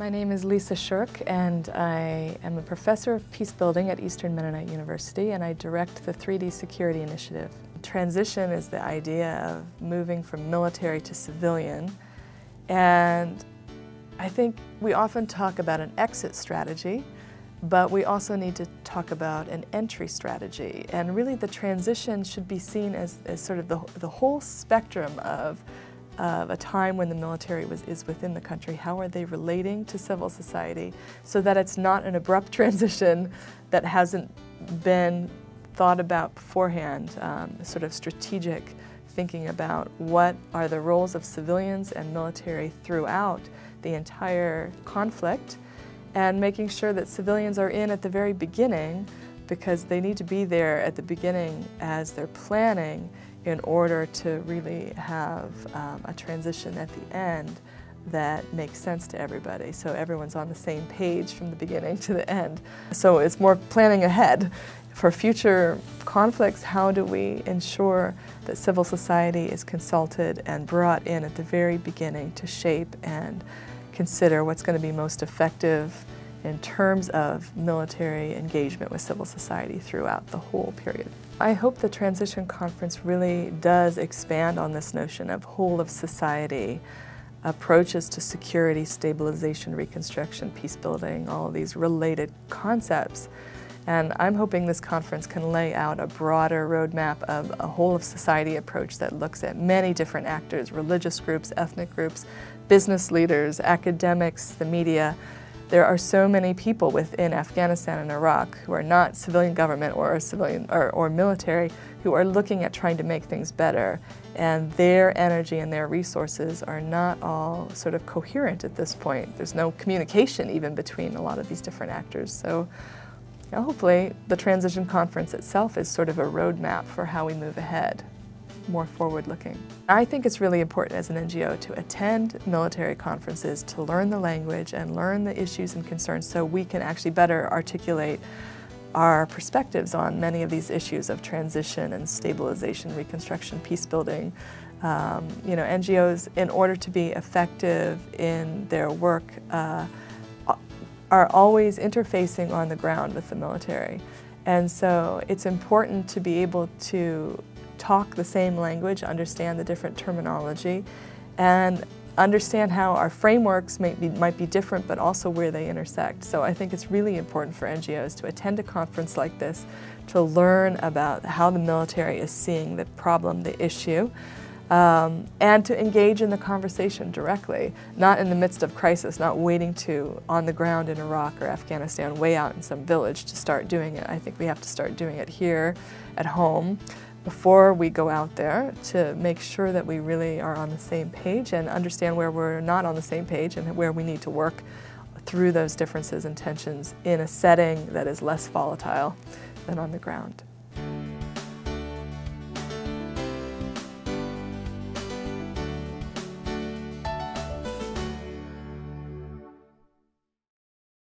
My name is Lisa Schirch, and I am a professor of peace building at Eastern Mennonite University, and I direct the 3D Security Initiative. Transition is the idea of moving from military to civilian, and I think we often talk about an exit strategy, but we also need to talk about an entry strategy. And really the transition should be seen as sort of the whole spectrum of a time when the military is within the country. How are they relating to civil society so that it's not an abrupt transition that hasn't been thought about beforehand, sort of strategic thinking about what are the roles of civilians and military throughout the entire conflict, and making sure that civilians are in at the very beginning, because they need to be there at the beginning as they're planning in order to really have a transition at the end that makes sense to everybody, so everyone's on the same page from the beginning to the end. So it's more planning ahead. For future conflicts, how do we ensure that civil society is consulted and brought in at the very beginning to shape and consider what's going to be most effective in terms of military engagement with civil society throughout the whole period. I hope the Transition Conference really does expand on this notion of whole of society approaches to security, stabilization, reconstruction, peace building, all of these related concepts. And I'm hoping this conference can lay out a broader roadmap of a whole of society approach that looks at many different actors, religious groups, ethnic groups, business leaders, academics, the media. There are so many people within Afghanistan and Iraq who are not civilian government or civilian or military who are looking at trying to make things better, and their energy and their resources are not all sort of coherent at this point. There's no communication even between a lot of these different actors. So hopefully the Transition Conference itself is sort of a roadmap for how we move ahead, more forward-looking. I think it's really important as an NGO to attend military conferences, to learn the language and learn the issues and concerns so we can actually better articulate our perspectives on many of these issues of transition and stabilization, reconstruction, peace building. You know, NGOs, in order to be effective in their work, are always interfacing on the ground with the military. And so it's important to be able to talk the same language, understand the different terminology, and understand how our frameworks might be different, but also where they intersect. So I think it's really important for NGOs to attend a conference like this, to learn about how the military is seeing the problem, the issue, and to engage in the conversation directly, not in the midst of crisis, not waiting to, on the ground in Iraq or Afghanistan, way out in some village to start doing it. I think we have to start doing it here at home before we go out there, to make sure that we really are on the same page and understand where we're not on the same page and where we need to work through those differences and tensions in a setting that is less volatile than on the ground.